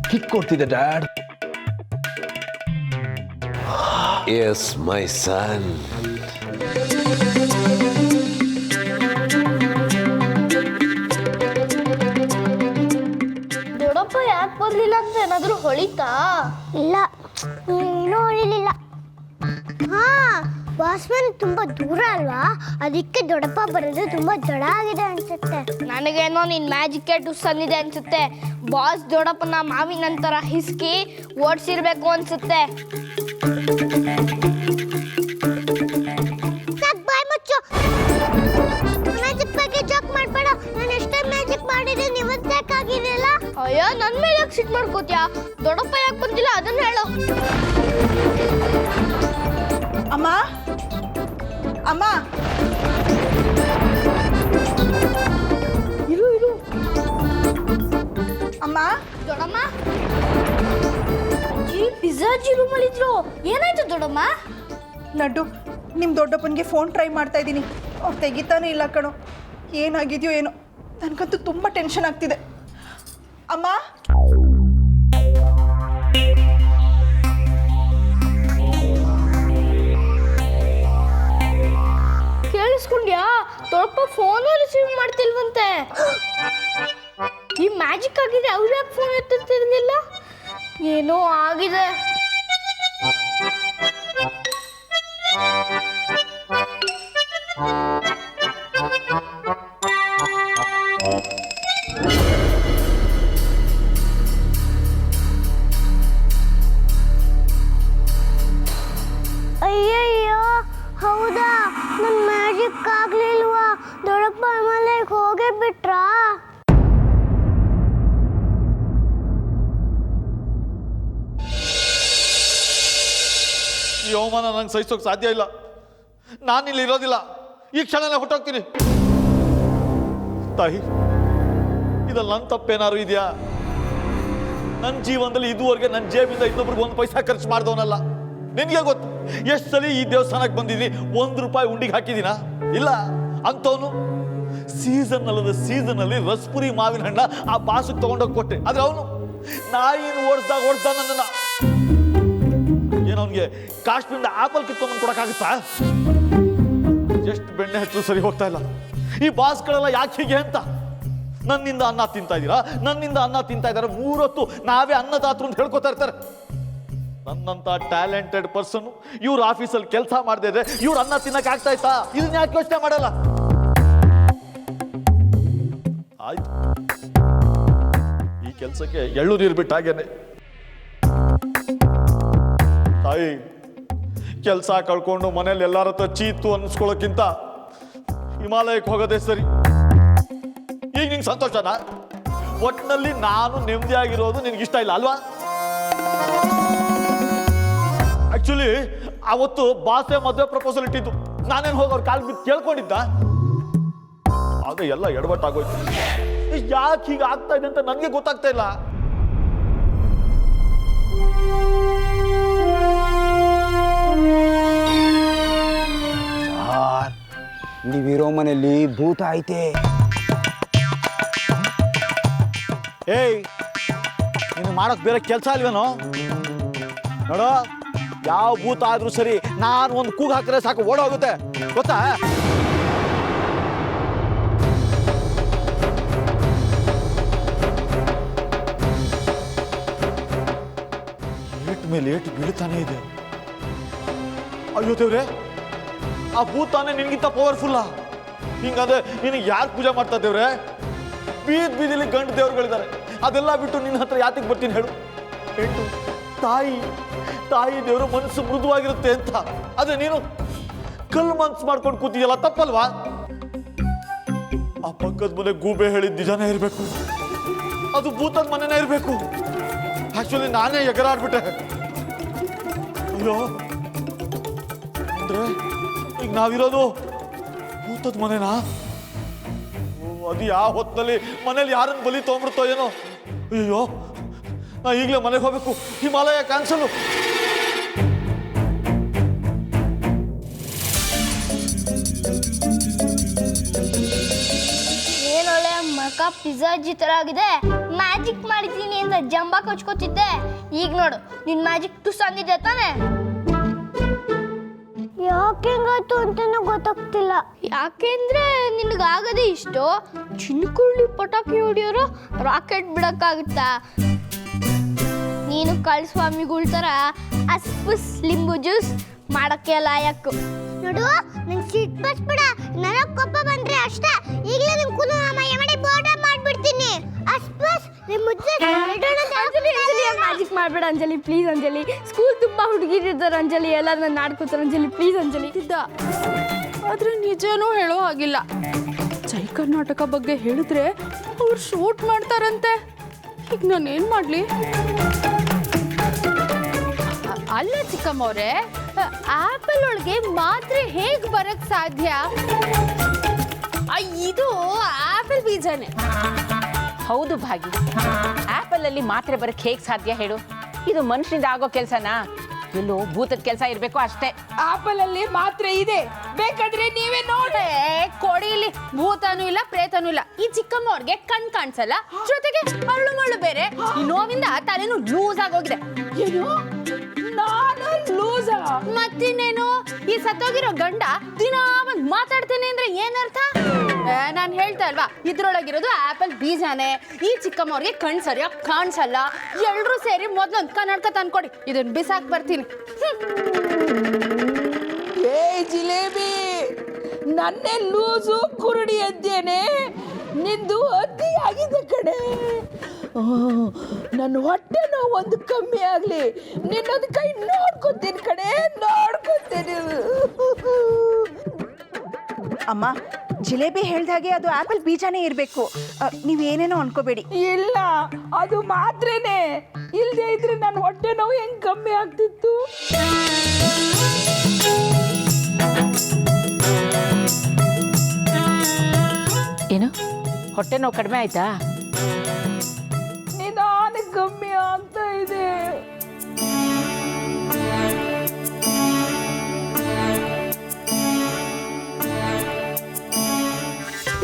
ಕಿಕ್ ಕೊಡ್ತಿದೆ ಡ್ಯಾಡ್. ಎಸ್ ಮೈ ಸನ್. ದೊಡ್ಡಪ್ಪ ಯಾಕೆ ಬರ್ಲಿಲ್ಲ ಅಂತ ಏನಾದ್ರು ಹೊಳಿತಾ? ಇಲ್ಲ, ಏನೂ ಹೊಳಿಲಿಲ್ಲ. ಹಾ, ಬಾಸ್ಮನ್ ತುಂಬಾ ದೂರ ಅಲ್ವಾ, ಅದಕ್ಕೆ ದೊಡ್ಡಪ್ಪ ಬರೋದು ತುಂಬಾ ತಡ ಆಗಿದೆ ಅನ್ಸುತ್ತೆ. ನನಗೇನೋ ನಿನ್ ಮ್ಯಾಜಿಕ್ ಟೂಸ್ ತಂದಿದೆ ಅನ್ಸುತ್ತೆ. ಬಾಸ್ ದೊಡ್ಡಪ್ಪನ ಮಾವಿನ ನಂತರ ಹಿಸ್ಕಿ ಓಡಿಸಿರ್ಬೇಕು ಅನ್ಸುತ್ತೆ. ಮ್ಯಾಜಿಕ್ ಬಗ್ಗೆ ಜೋಕ್ ಮಾಡ್ಬೇಡ. ನಾನು ಎಷ್ಟೇ ಮ್ಯಾಜಿಕ್ ಮಾಡಿದ್ದೀನಿ ಇವತ್ತಾಗಿರಲಿಲ್ಲ. ಅಯ್ಯೋ, ನನ್ನ ಮೇಲೆ ಯಾಕೆ ಸಿಟ್ ಮಾಡ್ಕೋತ್ಯಾ? ದೊಡ್ಡಪ್ಪ ಯಾಕೆ ಬಂದಿಲ್ಲ ಅದನ್ನ ಹೇಳು. ಅಮ್ಮ ಅಮ್ಮ, ಇರು ಇರು. ಅಮ್ಮ, ದೊಡ್ಡಮ್ಮ, ಅಜ್ಜಿ ಪಿಜ್ಜಾ ಅಜ್ಜಿ ರೂಮಲ್ಲಿ ಇದ್ರು. ಏನಾಯ್ತು ದೊಡ್ಡಮ್ಮ? ಲಡ್ಡು, ನಿಮ್ಮ ದೊಡ್ಡಪ್ಪನಿಗೆ ಫೋನ್ ಟ್ರೈ ಮಾಡ್ತಾ ಇದ್ದೀನಿ, ಅವ್ರು ತೆಗಿತಾನೆ ಇಲ್ಲ ಕಣೋ. ಏನಾಗಿದೆಯೋ ಏನೋ, ನನಗಂತೂ ತುಂಬ ಟೆನ್ಷನ್ ಆಗ್ತಿದೆ. ಅಮ್ಮ, ಕೇಳಿಸ್ಕೊಂಡ್ಯಾ? ದೊಡ್ಡಪ್ಪ ಫೋನ್ ರಿಸೀವ್ ಮಾಡ್ತಿಲ್ವಂತೆ. ಈ ಮ್ಯಾಜಿಕ್ ಆಗಿದೆ, ಅವ್ರು ಯಾಕೆ ಫೋನ್ ಎತ್ತಿರ್ತಿರ್ಲಿಲ್ಲ? ಏನೋ ಆಗಿದೆ. ಅಯ್ಯಯ್ಯೋ, ಹೌದಾ? ನನ್ನ ಮ್ಯಾಜಿಕ್ ಆಗ್ಲಿಲ್ವಾ? ದೊಡ್ಡಪ್ಪ ಆಮೇಲೆ ಹೋಗೇ ಬಿಟ್ರಾ? ಈ ಅವಮಾನ ನಂಗೆ ಸಹಿಸೋಕೆ ಸಾಧ್ಯ ಇಲ್ಲ. ನಾನಿಲ್ಲಿ ಇರೋದಿಲ್ಲ, ಈ ಕ್ಷಣನೇ ಹೊಟ್ಟೋಗ್ತೀನಿ. ತಾಯಿ, ಇದ್ರಲ್ಲಿ ನನ್ನ ತಪ್ಪೇನಾದ್ರು ಇದೆಯಾ? ನನ್ನ ಜೀವನದಲ್ಲಿ ಇದುವರೆಗೆ ನನ್ನ ಜೇಬಿಂದ ಇನ್ನೊಬ್ರಿಗೆ ಒಂದು ಪೈಸಾ ಖರ್ಚು ಮಾಡ್ದವನಲ್ಲ. ನಿನಗೆ ಗೊತ್ತು ಎಷ್ಟು ಸಲ ಈ ದೇವಸ್ಥಾನಕ್ಕೆ ಬಂದಿದ್ದೀನಿ, ₹1 ಉಂಡಿಗೆ ಹಾಕಿದ್ದೀನ? ಇಲ್ಲ. ಅಂಥವನು ಸೀಸನ್ನಲ್ಲದ ಸೀಸನಲ್ಲಿ ರಸ್ಪುರಿ ಮಾವಿನ ಹಣ್ಣ ಆ ಬಾಸಕ್ಕೆ ತಗೊಂಡೋಗಿ ಕೊಟ್ಟೆ. ಆದ್ರೆ ಅವನು ನಾಯಿನ ಓಡಿಸ್ದ ನನ್ನನ್ನ. ಏನು ಅವನಿಗೆ ಕಾಶ್ಮೀರದ ಆಪಲ್ ಕಿತ್ಕೊಂಡ್ಬಂದು ಕೊಡೋಕ್ಕಾಗುತ್ತಾ? ಎಷ್ಟು ಬೆಣ್ಣೆ ಹಚ್ಚು ಸರಿ ಹೋಗ್ತಾ ಇಲ್ಲ. ಈ ಬಾಸ್ಗಳೆಲ್ಲ ಯಾಕೆ ಹೀಗೆ ಅಂತ ನನ್ನಿಂದ ಅನ್ನ ತಿಂತಾ ಇದ್ದೀರಾ, ನನ್ನಿಂದ ಅನ್ನ ತಿಂತಾ ಇದ್ದಾರೆ. 3 ಹೊತ್ತು ನಾವೇ ಅನ್ನದಾತರು ಅಂತ ಹೇಳ್ಕೊತಾ ಇರ್ತಾರೆ. ನನ್ನಂತ ಟ್ಯಾಲೆಂಟೆಡ್ ಪರ್ಸನ್ ಇವ್ರ ಆಫೀಸಲ್ಲಿ ಕೆಲಸ ಮಾಡದೇ ಇದ್ರೆ ಇವ್ರ ಅನ್ನ ತಿನ್ನಕ್ಕೆ ಆಗ್ತಾ ಇತ್ತಾ? ಇದನ್ನ ಯಾಕೆ ಯೋಚನೆ ಮಾಡಲ್ಲ? ಆಯ್ತು, ಈ ಕೆಲಸಕ್ಕೆ ಎಳ್ಳು ನೀರು ಬಿಟ್ಟಾಗೇನೆ. ತಾಯಿ, ಕೆಲಸ ಕಳ್ಕೊಂಡು ಮನೇಲಿ ಎಲ್ಲಾರ ಹತ್ರ ಚೀತು ಅನ್ನಿಸ್ಕೊಳ್ಳೋಕ್ಕಿಂತ ಹಿಮಾಲಯಕ್ಕೆ ಹೋಗೋದೇ ಸರಿ. ಈಗ ನಿಂಗೆ ಸಂತೋಷನಾ? ಒಟ್ಟಿನಲ್ಲಿ ನಾನು ನೆಮ್ಮದಿಯಾಗಿರೋದು ನಿನ್ಗಿಷ್ಟ ಇಲ್ಲ ಅಲ್ವಾ? ಆಕ್ಚುಲಿ ಅವತ್ತು ಬಾಸೆ ಮದುವೆ ಪ್ರಪೋಸಲ್ ಇಟ್ಟಿದ್ದು. ನಾನೇನು ಹೋಗಿ ಅವ್ರ ಕಾಲ್ ಬಿದ್ದು ಕೇಳ್ಕೊಂಡಿದ್ದ? ಆಗ ಎಲ್ಲ ಎಡವಟ್ಟಾಗೋಯ್ತು. ಯಾಕೆ ಹೀಗೆ ಆಗ್ತಾ ಇದೆ ಅಂತ ನನಗೆ ಗೊತ್ತಾಗ್ತಾ ಇಲ್ಲ. ನೀವಿರೋ ಮನೆಯಲ್ಲಿ ಭೂತ ಐತೆ. ಏಯ್, ನೀನು ಮಾಡೋಕೆ ಬೇರೆ ಕೆಲಸ ಇಲ್ವೇನೋ? ನೋಡೋ, ಯಾವ ಭೂತ ಆದ್ರೂ ಸರಿ, ನಾನು ಒಂದು ಕೂಗು ಹಾಕಿದ್ರೆ ಸಾಕು ಓಡೋಗುತ್ತೆ, ಗೊತ್ತಾ? ಏಟ್ ಮೇಲೆ ಏಟು ಬೀಳ್ತಾನೆ ಇದೆ. ಅಯ್ಯೋ ದೇವ್ರೆ, ಆ ಭೂತಾನೆ ನಿನ್ಗಿಂತ ಪವರ್ಫುಲ್ಲಾ? ಹಿಂಗಾದ್ರೆ ನಿನಗೆ ಯಾರು ಪೂಜೆ ಮಾಡ್ತಾ ದೇವ್ರೆ? ಬೀದಿಲಿ ಗಂಡು ದೇವ್ರುಗಳಿದ್ದಾರೆ, ಅದೆಲ್ಲ ಬಿಟ್ಟು ನಿನ್ನ ಹತ್ರ ಯಾತಿಗೆ ಬರ್ತೀನಿ ಹೇಳು? ಹೆಣ್ಣು ತಾಯಿ ದೇವರು ಮನಸ್ಸು ಮೃದುವಾಗಿರುತ್ತೆ ಅಂತ, ಅದೇ ನೀನು ಕಲ್ಲು ಮನ್ಸು ಮಾಡ್ಕೊಂಡು ಕೂತಿಯಲ್ಲ, ತಪ್ಪಲ್ವಾ? ಆ ಪಕ್ಕದ ಮನೆ ಗೂಬೆ ಹೇಳಿದ ನಿಜಾನೇ ಇರಬೇಕು, ಅದು ಭೂತದ ಮನೆನೇ ಇರಬೇಕು. ಆಕ್ಚುಲಿ ನಾನೇ ಎಗರಾಡ್ಬಿಟ್ಟೆ. ಅಯ್ಯೋ, ಅಂದ್ರೆ ಈಗ ನಾವಿರೋದು ಭೂತದ ಮನೆನಾ? ಅದು ಯಾವ ಹೊತ್ತಲ್ಲಿ ಮನೇಲಿ ಯಾರನ್ನು ಬಲಿ ತೊಗೊಂಡ್ಬಿಡ್ತೋ ಏನೋ. ಅಯ್ಯೋ, ನಾ ಈಗಲೇ ಮನೆಗೆ ಹೋಗ್ಬೇಕು. ಹಿಮಾಲಯ ಕ್ಯಾನ್ಸಲು. ಏನೊಳ್ಳೆ ಮಕ ಪಿಜ್ಜಾಜಿ ತರ ಆಗಿದೆ. ಮ್ಯಾಜಿಕ್ ಮಾಡಿದ್ದೀನಿ ಅಂತ ಜಂಬ ಕೊಚ್ಕೋತಿದ್ದೆ, ಈಗ ನೋಡು ನಿನ್ ಮ್ಯಾಜಿಕ್ ತುಸ್ ಅಂದಿದ್ದೆ ತಾನೆ. ಯಾಕೆ ಹೆಂಗಾಯ್ತು ಅಂತಾನು ಗೊತ್ತಾಗ್ತಿಲ್ಲ. ಯಾಕೆಂದ್ರೆ ನಿನಗಾಗದೆ ಇಷ್ಟು ಚಿನ್ಕುರುಳಿ ಪಟಾಕಿ ಹೊಡಿಯೋರು ರಾಕೆಟ್ ಬಿಡಕ್ಕಾಗುತ್ತಾ? ನೀನು ಕಳ್ಸ್ವಾಮಿಗಳ ಥರ ಅಸ್ಪುಸ್ ಲಿಂಬು ಜ್ಯೂಸ್ ಮಾಡಕ್ಕೆ ಲಾಯಕ್ಕು. ನೋಡು, ನಂಗೆ ಸಿಟ್ಟು ಬಸ್ಬಿಡ. ನನಗೆ ಕೋಪ ಬಂದ್ರೆ ಅಷ್ಟೇ, ಈಗಲೇ ನಿಮ್ಮ ಕೂದಲು ಮಾಡಿ ಬೋರ್ಡ ಮಾಡ್ಬಿಡ್ತೀನಿ. ಅಸ್ಪುಸ್ ಲಿಂಬು ಜ್ಯೂಸ್. ಅಂಜಲಿ ಮ್ಯಾಜಿಕ್ ಮಾಡಬೇಡ ಅಂಜಲಿ, ಪ್ಲೀಸ್ ಅಂಜಲಿ. ಸ್ಕೂಲ್ ತುಂಬ ಹುಡುಗಿರಿದ್ದಾರೆ ಅಂಜಲಿ, ಎಲ್ಲ ನನ್ನ ಆಡ್ಕೋತಾರೆ ಅಂಜಲಿ, ಪ್ಲೀಸ್ ಅಂಜಲಿ. ಆದ್ರೆ ನಿಜನೂ ಹೇಳೋ ಹಾಗಿಲ್ಲ. ಜೈ ಕರ್ನಾಟಕ ಬಗ್ಗೆ ಹೇಳಿದ್ರೆ ಅವ್ರು ಶೂಟ್ ಮಾಡ್ತಾರಂತೆ. ಈಗ ನಾನೇನು ಮಾಡಲಿ? ಅಲ್ಲ ಚಿಕ್ಕಮ್ಮವ್ರೆ, ಆಪಲ್ ಒಳಗೆ ಮಾತ್ರೆ ಹೇಗೆ ಬರಕ್ ಸಾಧ್ಯ? ಇದು ಆಪಲ್ ಬೀಜನೇ. ಹೌದು ಭಾಗಿ, ಆಪಲ್ ಅಲ್ಲಿ ಮಾತ್ರೆ ಬರಕ್ಕೆ ಹೇಗೆ ಸಾಧ್ಯ ಹೇಳು? ಇದು ಮನುಷ್ಯನಿಂದ ಆಗೋ ಕೆಲಸನಾ? ಎಲ್ಲೋ ಭೂತದ ಕೆಲಸ ಇರಬೇಕು ಅಷ್ಟೇ. ಆಪಲ್ ಅಲ್ಲಿ ಮಾತ್ರೆ ಇದೆ, ಬೇಕಾದ್ರೆ ನೀವೇ ನೋಡಿ. ಕೊಡಿಲಿ, ಭೂತನೂ ಇಲ್ಲ ಪ್ರೇತನೂ ಇಲ್ಲ. ಈ ಚಿಕ್ಕಮ್ಮವ್ರಿಗೆ ಕಣ್ ಕಾಣಿಸಲ್ಲ, ಜೊತೆಗೆ ಅರಳು ಮರಳು ಬೇರೆ. ಈ ನೋವಿಂದ ತಲೆನೂ ಲೂಸ್ ಆಗೋಗಿದೆ. ಏನು, ನಾನು ಲೂಸ? ಮತ್ತಿನ್ನೇನು, ಈ ಸತ್ತೋಗಿರೋ ಗಂಡ ದಿನ ಬಂದ್ ಮಾತಾಡ್ತೇನೆ ಅಂದ್ರೆ ಏನರ್ಥ? ನಾನು ಹೇಳ್ತಾ ಅಲ್ವಾ, ಇದ್ರೊಳಗಿರೋದು ಆಪಲ್ ಬೀಜಾನೆ. ಈ ಚಿಕ್ಕಮ್ಮವ್ರಿಗೆ ಕಣ್ ಸರಿಯಾಗಿ ಕಾಣಿಸಲ್ಲ. ಎಲ್ರೂ ಸೇರಿ ಮೊದ್ಲೊಂದು ಕನ್ನಡಕ ತಂದ್ಕೊಡಿ, ಇದನ್ನ ಬಿಸಾಕ್ ಬರ್ತೀನಿ. ಏ ಜಿಲೇಬಿ, ನನ್ನೇ ಲೂಸು ಕುರುಡಿ ಅದ್ದೇನೆ. ನಿಂದು ಅತಿ ಆಗಿದೆ ಕಡೆ. ನನ್ನ ಹೊಟ್ಟೆ ನೋವು ಒಂದು ಕಮ್ಮಿ ಆಗಲಿ, ನಿನ್ನೊಂದು ಕೈ ನೋಡ್ಕೊತೀನಿ ಕಡೆ, ನೋಡ್ಕೊತೀನಿ. ಅಮ್ಮ, ಜಿಲೇಬಿ ಹೇಳ್ದಾಗೆ ಅದು ಆಪಲ್ ಬೀಜನೇ ಇರಬೇಕು. ನೀವೇನೇನೋ ಅನ್ಕೋಬೇಡಿ. ಇಲ್ಲ, ಅದು ಮಾತ್ರೇನೆ. ಇಲ್ಲದೆ ಇದ್ರೆ ನನ್ನ ಹೊಟ್ಟೆ ನೋವು ಹೆಂಗ್ ಕಮ್ಮಿ ಆಗ್ತಿತ್ತು? ಏನು, ಹೊಟ್ಟೆ ನೋವು ಕಡಿಮೆ ಆಯ್ತಾ? ನಿಧಾನ ಕಮ್ಮಿ ಆಗ್ತಾ ಇದೆ.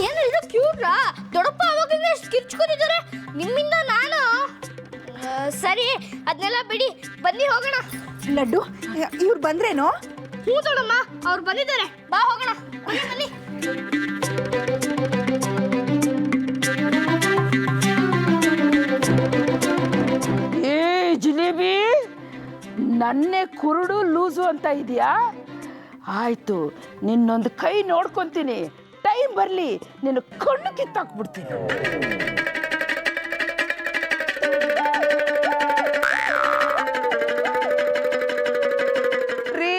ಏನಿದು ಕ್ಯೂಟ್ರಾ? ದೊಡ್ಡಪ್ಪ ಅವಾಗಿಂದ ಕಿರ್ಚ್ಕೊತಿದ್ದಾರೆ, ನಿಮ್ಮಿಂದ ನಾನು. ಸರಿ, ಅದನ್ನೆಲ್ಲ ಬಿಡಿ, ಬನ್ನಿ ಹೋಗೋಣ. ಲಡ್ಡು, ಇವ್ರು ಬಂದ್ರೇನೋ? ಹ್ಞೂ ದೊಡ್ಡಮ್ಮ, ಅವ್ರು ಬಂದಿದ್ದಾರೆ, ಬಾ ಹೋಗೋಣ. ಬನ್ನಿ ಬನ್ನಿ. ಏ ಜಿಲೇಬಿ, ನನ್ನೇ ಕುರುಡು ಲೂಸು ಅಂತ ಇದೆಯಾ? ಆಯ್ತು, ನಿನ್ನೊಂದು ಕೈ ನೋಡ್ಕೊಂತೀನಿ. ಟೈಮ್ ಬರಲಿ, ನಿನ್ನ ಕಣ್ಣು ಕಿತ್ತಾಕ್ಬಿಡ್ತೀನಿ. ರೀ,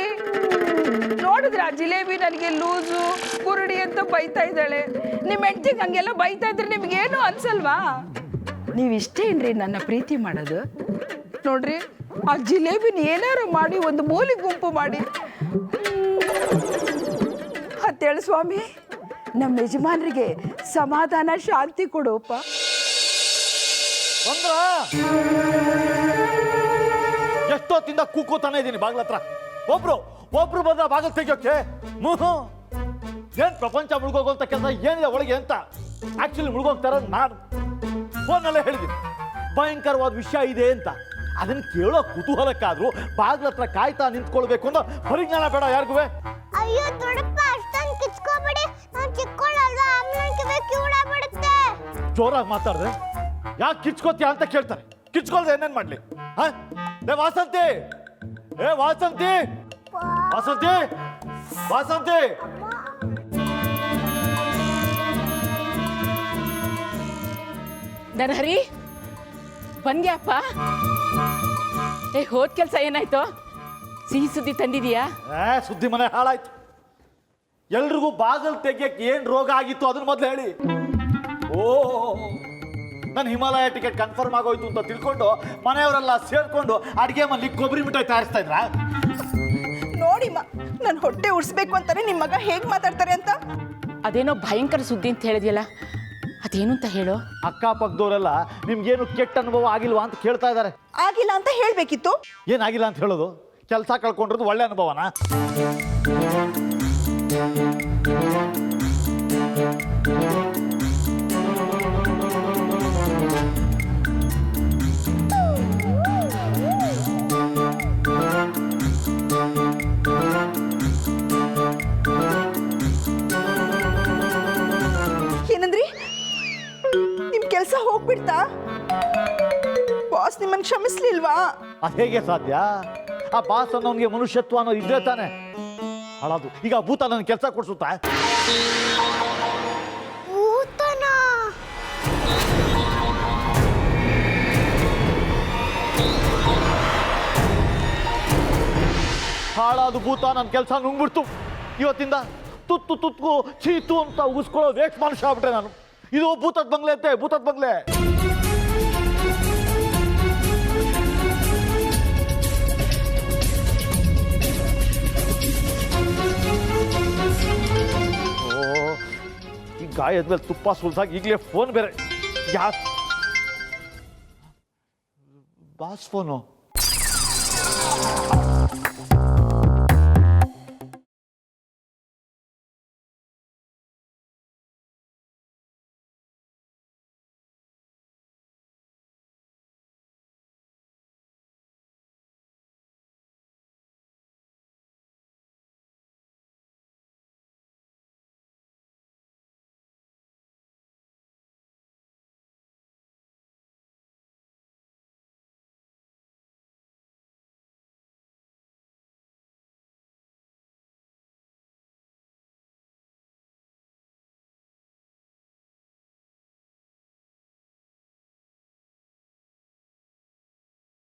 ನೋಡಿದ್ರ ಜಿಲೇಬಿ ನನಗೆ ಲೂಸು ಕುರುಡಿ ಅಂತ ಬೈತಾ ಇದ್ದಾಳೆ. ನಿಮ್ಮ ಹೆಂಡ್ತಿಗೆ ಹಂಗೆಲ್ಲ ಬೈತಾ ಇದ್ರೆ ನಿಮ್ಗೇನು ಅನ್ಸಲ್ವಾ? ನೀವಿಷ್ಟೇನ್ರಿ ನನ್ನ ಪ್ರೀತಿ ಮಾಡೋದು? ನೋಡ್ರಿ, ಆ ಜಿಲೇಬಿನ ಏನಾರು ಮಾಡಿ ಒಂದು ಮೂಲಿ ಗುಂಪು ಮಾಡಿ ಹತ್ತೇಳು ಸ್ವಾಮಿ, ನಮ್ಮ ಯಜಮಾನರಿಗೆ ಸಮಾಧಾನ ಶಾಂತಿ ಕೊಡೋಪ್ಪ. ಎಷ್ಟೊತ್ತಿಂದ ಕೂಕೋತಾನೆ ಇದ್ದೀನಿ ಬಾಗ್ಲ ಹತ್ರ. ಒಬ್ರು ಬಂದ ಬಾಗಿಲು ತೆಗಿಯೋಕೆ. ಏನ್ ಪ್ರಪಂಚ ಮುಳುಗೋಗುವಂತ ಕೆಲಸ ಏನಿದೆ ಒಳಗೆ ಅಂತ ಆಕ್ಚುಲಿ ಮುಳುಗೋಗ್ತಾರ ನಾನು ಫೋನಲ್ಲೇ ಹೇಳಿದ್ದೀನಿ ಭಯಂಕರವಾದ ವಿಷಯ ಇದೆ ಅಂತ. ಅದನ್ನ ಕೇಳೋ ಕುತೂಹಲಕ್ಕಾದ್ರೂ ಬಾಗ್ಲ ಹತ್ರ ಕಾಯ್ತಾ ನಿಂತ್ಕೊಳ್ಬೇಕು ಅನ್ನೋ ಪರಿಜ್ಞಾನ ಬೇಡ ಯಾರಿಗೂ. ಅಯ್ಯೋ ದೊಡ್ಡಪ್ಪ ಅಷ್ಟೊಂದು ಕಿಚ್ಕೋಬೇಡಿ, ನಾನು ಚಿಕ್ಕೋಳಲ್ವಾ, ಆಮೇಲೆ ಕಿವಿ ಕಿವುಡಾಗ್ಬಿಡುತ್ತೆ. ಜೋರಾಗಿ ಮಾತಾಡಿದ್ರೆ ಯಾಕೆ ಕಿಚ್ಕೋತೀಯ ಅಂತ ಕೇಳ್ತಾರೆ. ಕಿಚ್ಕೊಳ್ದೆ ಏನೇನ್ ಮಾಡ್ಲಿ? ಏ ವಾಸಂತಿ, ಏ ವಾಸಂತಿ, ವಾಸಂತಿ, ವಾಸಂತಿ. ನರಹರಿ ಬಂದ್ಯಾಪ್ಪ? ಹೋದ್ ಕೆಲಸ ಏನಾಯ್ತು? ಸಿಹಿ ಸುದ್ದಿ ತಂದಿದೀಯಾ? ಸುದ್ದಿ ಮನೆ ಹಾಳಾಯ್ತು. ಎಲ್ರಿಗೂ ಬಾಗಲ್ ತೆಗಿಯಕ್ಕೆ ಏನ್ ರೋಗ ಆಗಿತ್ತು ಅದನ್ನ ಮೊದಲು ಹೇಳಿ. ಓ ನನ್ನ ಹಿಮಾಲಯ ಟಿಕೆಟ್ ಕನ್ಫರ್ಮ್ ಆಗೋಯ್ತು ಅಂತ ತಿಳ್ಕೊಂಡು ಮನೆಯವರೆಲ್ಲ ಸೇರ್ಕೊಂಡು ಅಡಿಗೆ ಮನೆ ಕೊಬ್ಬರಿ ಮಿಠಾಯಿ ತಯಾರಿಸ್ತಾ ಇದ್ರ. ನೋಡಿಮ್ಮ, ನನ್ನ ಹೊಟ್ಟೆ ಉರ್ಸ್ಬೇಕು ಅಂತಾನೆ ನಿಮ್ಮ ಮಗ ಹೇಗೆ ಮಾತಾಡ್ತಾರೆ ಅಂತ. ಅದೇನೋ ಭಯಂಕರ ಸುದ್ದಿ ಅಂತ ಹೇಳಿದ್ಯಲ್ಲ, ಅದೇನು ಅಂತ ಹೇಳು. ಅಕ್ಕಪಕ್ಕದವರೆಲ್ಲ ನಿಮ್ಗೇನು ಕೆಟ್ಟ ಅನುಭವ ಆಗಿಲ್ವಾ ಅಂತ ಕೇಳ್ತಾ ಇದ್ದಾರೆ. ಆಗಿಲ್ಲ ಅಂತ ಹೇಳ್ಬೇಕಿತ್ತು. ಏನಾಗಿಲ್ಲ ಅಂತ ಹೇಳೋದು? ಕೆಲಸ ಕಳ್ಕೊಂಡಿರೋದು ಒಳ್ಳೆ ಅನುಭವನಾ? ಏನಂದ್ರಿ? ನಿಮ್ ಕೆಲಸ ಹೋಗ್ಬಿಡ್ತಾ? ಬಾಸ್ ನಿಮ್ಮನ್ನು ಕ್ಷಮಿಸ್ಲಿಲ್ವಾ? ಅದು ಹೇಗೆ ಸಾಧ್ಯ? ಆ ಬಾಸ್ ಅನ್ನೋನ್ಗೆ ಮನುಷ್ಯತ್ವ ಅನ್ನೋದು ಇದ್ರೆ ತಾನೆ. ಹಾಳಾದು ಈಗ ಭೂತ ನನ್ನ ಕೆಲಸ ಕೊಡ್ಸುತ್ತಾ? ಭೂತನಾ? ಹಾಳಾದು ಭೂತ ನನ್ನ ಕೆಲಸ ನುಂಗ್ಬಿಡ್ತು. ಇವತ್ತಿಂದ ತುತ್ತು ತುತ್ತು ಚೀತು ಅಂತ ಉಗಿಸ್ಕೊಳ್ಳೋ ವೇಸ್ಟ್ ಮನುಷ್ಯ ಆಗ್ಬಿಟ್ರೆ ನಾನು. ಇದು ಭೂತದ ಬಂಗ್ಲೆ ಅಂತೆ, ಭೂತದ ಬಂಗ್ಲೆ. ಈ ಗಾಯದ ಮೇಲೆ ತುಪ್ಪ ಸುಲ್ಸಾಗಿ ಈಗಲೇ ಫೋನ್ ಬೇರೆ. Boss phone.